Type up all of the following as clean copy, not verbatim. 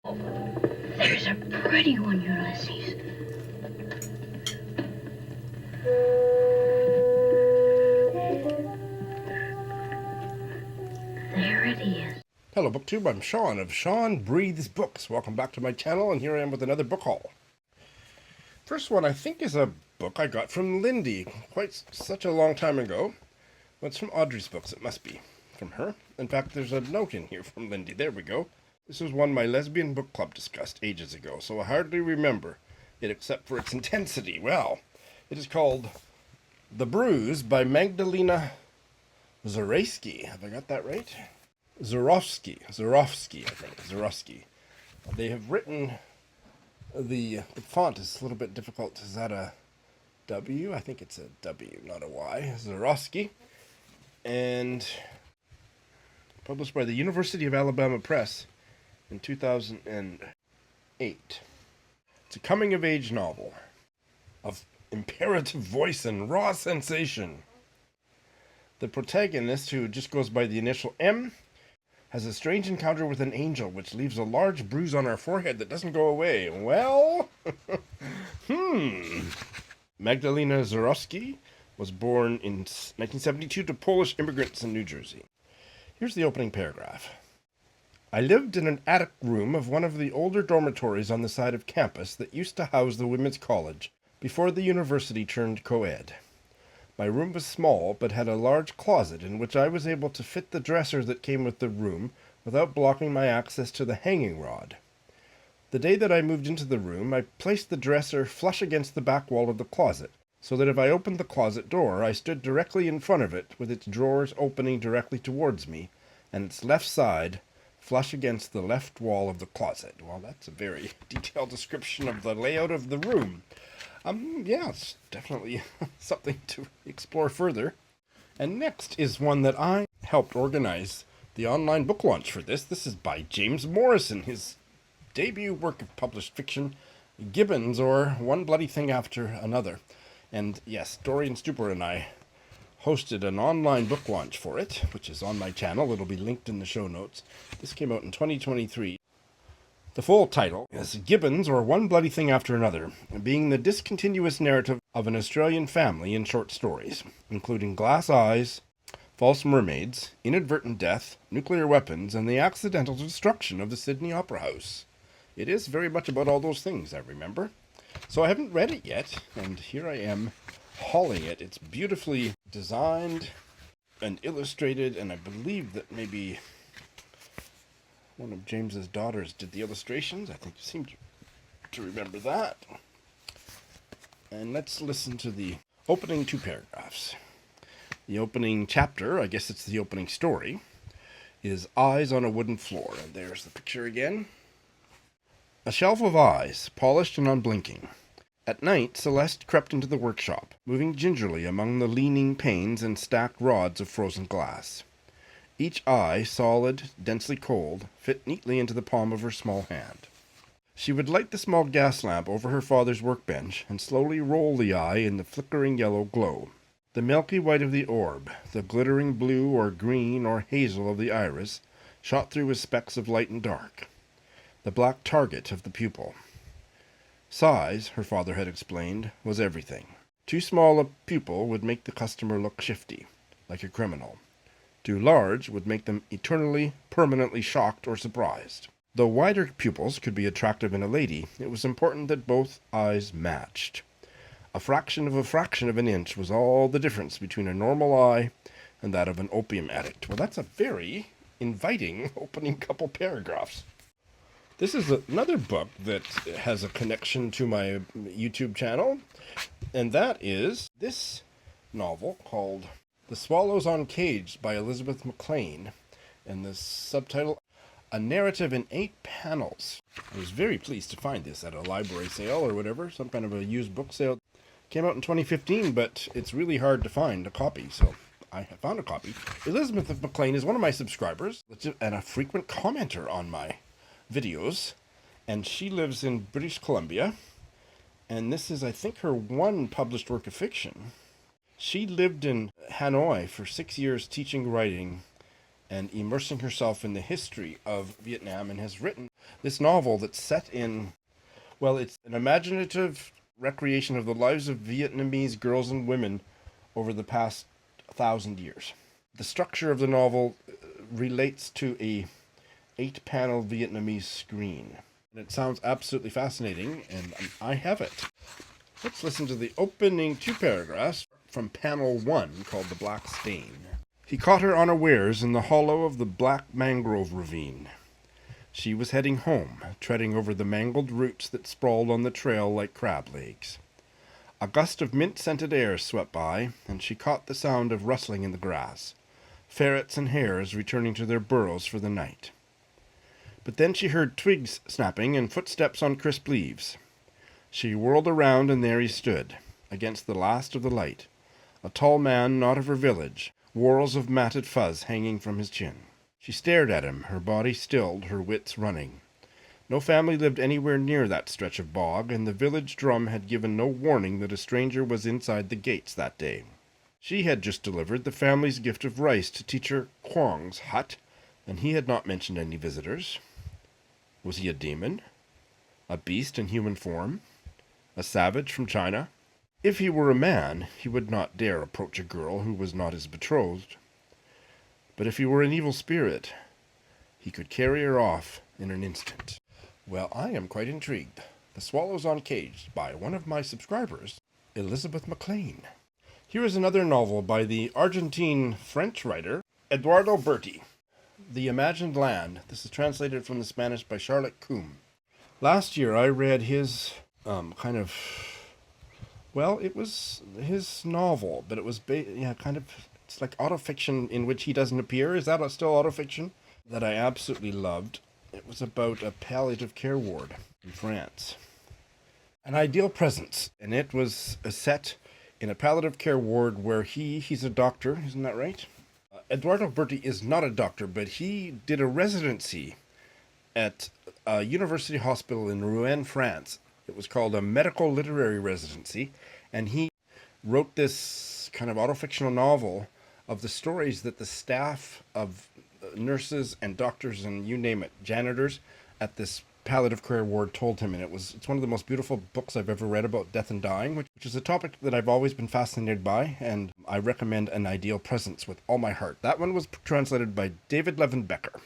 There's a pretty one, Ulysses. There it is. Hello BookTube, I'm Sean of Sean Breathes Books. Welcome back to my channel, and here I am with another book haul. First one I think is a book I got from Lindy such a long time ago. Well, it's from Audrey's books, it must be from her. In fact, there's a note in here from Lindy. There we go. This was one my lesbian book club discussed ages ago, so I hardly remember it except for its intensity. Well, it is called The Bruise by Magdalena Zurawski. Have I got that right? Zurawski, I think. Zurawski. They have written the font is a little bit difficult. Is that a W? I think it's a W, not a Y. Zurawski. And published by the University of Alabama Press in 2008. It's a coming-of-age novel of imperative voice and raw sensation. The protagonist, who just goes by the initial M, has a strange encounter with an angel, which leaves a large bruise on her forehead that doesn't go away. Well, Magdalena Zurawski was born in 1972 to Polish immigrants in New Jersey. Here's the opening paragraph. I lived in an attic room of one of the older dormitories on the side of campus that used to house the women's college before the university turned co-ed. My room was small, but had a large closet in which I was able to fit the dresser that came with the room without blocking my access to the hanging rod. The day that I moved into the room, I placed the dresser flush against the back wall of the closet, so that if I opened the closet door, I stood directly in front of it, with its drawers opening directly towards me, and its left side flush against the left wall of the closet. Well, that's a very detailed description of the layout of the room. Yeah, it's definitely something to explore further. And next is one that I helped organize the online book launch for this. This is by James Morrison, his debut work of published fiction, Gibbons, or One Bloody Thing After Another. And yes, Dorian Stupor and I hosted an online book launch for it, which is on my channel. It'll be linked in the show notes. This came out in 2023. The full title is Gibbons, or One Bloody Thing After Another, being the discontinuous narrative of an Australian family in short stories, including glass eyes, false mermaids, inadvertent death, nuclear weapons, and the accidental destruction of the Sydney Opera House. It is very much about all those things, I remember. So I haven't read it yet, and here I am hauling it. It's beautifully designed and illustrated, and I believe that maybe one of James's daughters did the illustrations. I think I seem to remember that. And let's listen to the opening two paragraphs. The opening chapter, I guess it's the opening story, is Eyes on a Wooden Floor. And there's the picture again. A shelf of eyes, polished and unblinking. At night, Celeste crept into the workshop, moving gingerly among the leaning panes and stacked rods of frozen glass. Each eye, solid, densely cold, fit neatly into the palm of her small hand. She would light the small gas lamp over her father's workbench and slowly roll the eye in the flickering yellow glow. The milky white of the orb, the glittering blue or green or hazel of the iris, shot through with specks of light and dark. The black target of the pupil. Size, her father had explained, was everything. Too small a pupil would make the customer look shifty, like a criminal. Too large would make them eternally, permanently shocked or surprised. Though wider pupils could be attractive in a lady, it was important that both eyes matched. A fraction of an inch was all the difference between a normal eye and that of an opium addict. Well, that's a very inviting opening couple paragraphs. This is another book that has a connection to my YouTube channel, and that is this novel called The Swallows Uncaged by Elizabeth McLean, and the subtitle, A Narrative in 8 Panels. I was very pleased to find this at a library sale or whatever, some kind of a used book sale. Came out in 2015, but it's really hard to find a copy, so I have found a copy. Elizabeth McLean is one of my subscribers and a frequent commenter on my videos, and she lives in British Columbia, and this is, I think, her one published work of fiction. She lived in Hanoi for 6 years teaching writing and immersing herself in the history of Vietnam, and has written this novel that's set in, well, it's an imaginative recreation of the lives of Vietnamese girls and women over the past 1,000 years. The structure of the novel relates to a 8-panel Vietnamese screen. And it sounds absolutely fascinating, and I have it. Let's listen to the opening 2 paragraphs from panel 1, called The Black Stain. He caught her unawares in the hollow of the black mangrove ravine. She was heading home, treading over the mangled roots that sprawled on the trail like crab legs. A gust of mint-scented air swept by, and she caught the sound of rustling in the grass, ferrets and hares returning to their burrows for the night. But then she heard twigs snapping and footsteps on crisp leaves. She whirled around, and there he stood, against the last of the light, a tall man not of her village, whorls of matted fuzz hanging from his chin. She stared at him, her body stilled, her wits running. No family lived anywhere near that stretch of bog, and the village drum had given no warning that a stranger was inside the gates that day. She had just delivered the family's gift of rice to teacher Kwong's hut, and he had not mentioned any visitors. Was he a demon? A beast in human form? A savage from China? If he were a man, he would not dare approach a girl who was not his betrothed. But if he were an evil spirit, he could carry her off in an instant. Well, I am quite intrigued. The Swallows Uncaged, by one of my subscribers, Elizabeth McLean. Here is another novel by the Argentine-French writer, Eduardo Berti. The Imagined Land. This is translated from the Spanish by Charlotte Coombe. Last year I read his it was his novel, but it was it's like autofiction in which he doesn't appear. Is that still autofiction? That I absolutely loved. It was about a palliative care ward in France. An Ideal Presence, and it was set in a palliative care ward where he's a doctor, isn't that right? Eduardo Berti is not a doctor, but he did a residency at a university hospital in Rouen, France. It was called a medical literary residency, and he wrote this kind of autofictional novel of the stories that the staff of nurses and doctors and you name it, janitors at this palliative care ward told him, and it's one of the most beautiful books I've ever read about death and dying, which is a topic that I've always been fascinated by, and I recommend An Ideal Presence with all my heart. That one was translated by David Levin-Becker,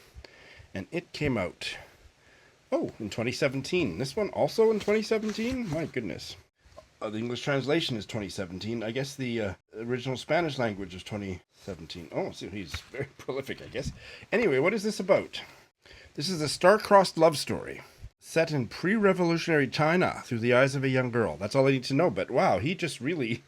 and it came out, in 2017. This one also in 2017? My goodness. The English translation is 2017. I guess the original Spanish language is 2017. Oh, so he's very prolific, I guess. Anyway, what is this about? This is a star-crossed love story set in pre-revolutionary China through the eyes of a young girl. That's all I need to know, but wow, he just really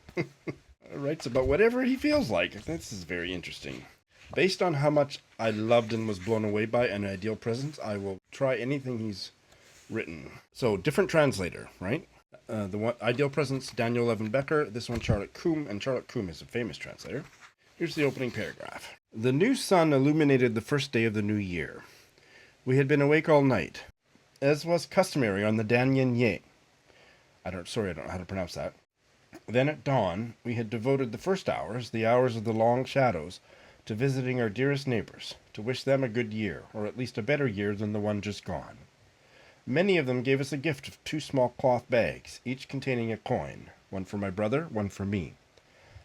writes about whatever he feels like. This is very interesting. Based on how much I loved and was blown away by An Ideal Presence, I will try anything he's written. So, different translator, right? The one, Ideal Presence, Daniel Levin-Becker. This one, Charlotte Coombe, and Charlotte Coombe is a famous translator. Here's the opening paragraph. The new sun illuminated the first day of the new year. We had been awake all night, as was customary on the Dan Yin Ye. I don't know how to pronounce that. Then at dawn, we had devoted the first hours, the hours of the long shadows, to visiting our dearest neighbors, to wish them a good year, or at least a better year than the one just gone. Many of them gave us a gift of 2 small cloth bags, each containing a coin, one for my brother, one for me.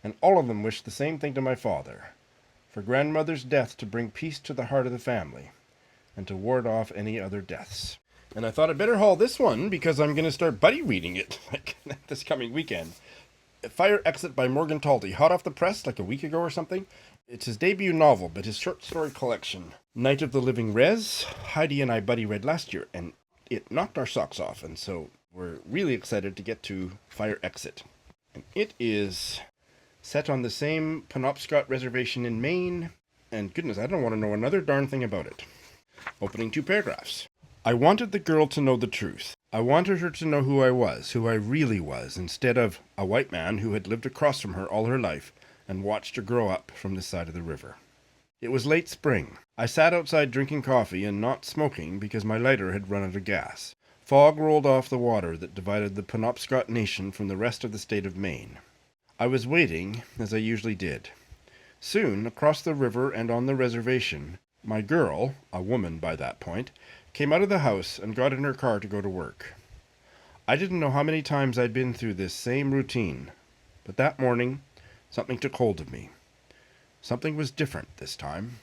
And all of them wished the same thing to my father, for grandmother's death to bring peace to the heart of the family, and to ward off any other deaths. And I thought I'd better haul this one, because I'm going to start buddy reading it this coming weekend. Fire Exit by Morgan Talty, hot off the press like a week ago or something. It's his debut novel, but his short story collection. Night of the Living Res, Heidi and I buddy read last year, and it knocked our socks off, and so we're really excited to get to Fire Exit. And it is set on the same Penobscot reservation in Maine, and goodness, I don't want to know another darn thing about it. Opening 2 paragraphs. I wanted the girl to know the truth. I wanted her to know who I was, who I really was, instead of a white man who had lived across from her all her life and watched her grow up from this side of the river. It was late spring. I sat outside drinking coffee and not smoking because my lighter had run out of gas. Fog rolled off the water that divided the Penobscot nation from the rest of the state of Maine. I was waiting, as I usually did. Soon, across the river and on the reservation, my girl, a woman by that point, came out of the house and got in her car to go to work. I didn't know how many times I'd been through this same routine, but that morning, something took hold of me. Something was different this time.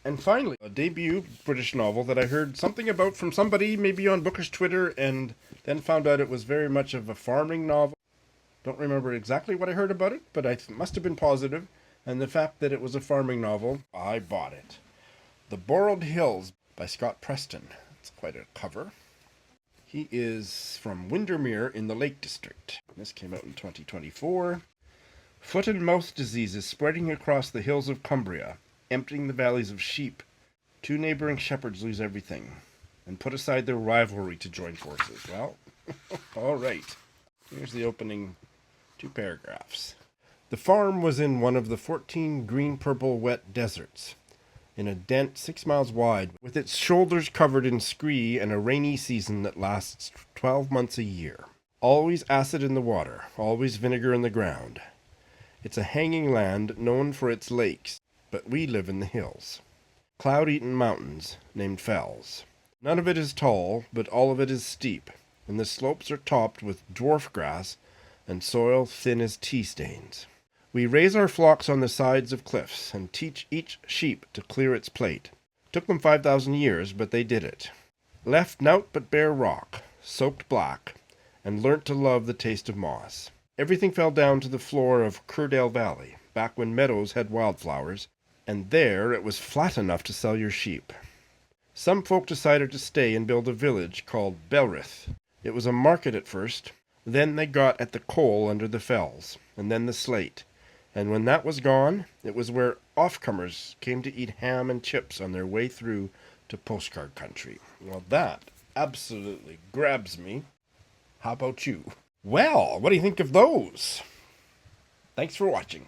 And finally, a debut British novel that I heard something about from somebody, maybe on Booker's Twitter, and then found out it was very much of a farming novel. Don't remember exactly what I heard about it, but it must have been positive, and the fact that it was a farming novel, I bought it. The Borrowed Hills by Scott Preston. It's quite a cover. He is from Windermere in the Lake District. This came out in 2024. Foot and mouth diseases spreading across the hills of Cumbria, emptying the valleys of sheep. 2 neighboring shepherds lose everything and put aside their rivalry to join forces. Well, all right. Here's the opening 2 paragraphs. The farm was in one of the 14 green-purple wet deserts, in a dent 6 miles wide, with its shoulders covered in scree and a rainy season that lasts 12 months a year. Always acid in the water, always vinegar in the ground. It's a hanging land known for its lakes, but we live in the hills. Cloud-eaten mountains, named fells. None of it is tall, but all of it is steep, and the slopes are topped with dwarf grass and soil thin as tea stains. We raise our flocks on the sides of cliffs and teach each sheep to clear its plate. Took them 5,000 years, but they did it. Left nowt but bare rock, soaked black, and learnt to love the taste of moss. Everything fell down to the floor of Curdale Valley, back when meadows had wildflowers, and there it was flat enough to sell your sheep. Some folk decided to stay and build a village called Belrith. It was a market at first, then they got at the coal under the fells, and then the slate. And when that was gone, it was where off-comers came to eat ham and chips on their way through to postcard country. Well, that absolutely grabs me. How about you? Well, what do you think of those? Thanks for watching.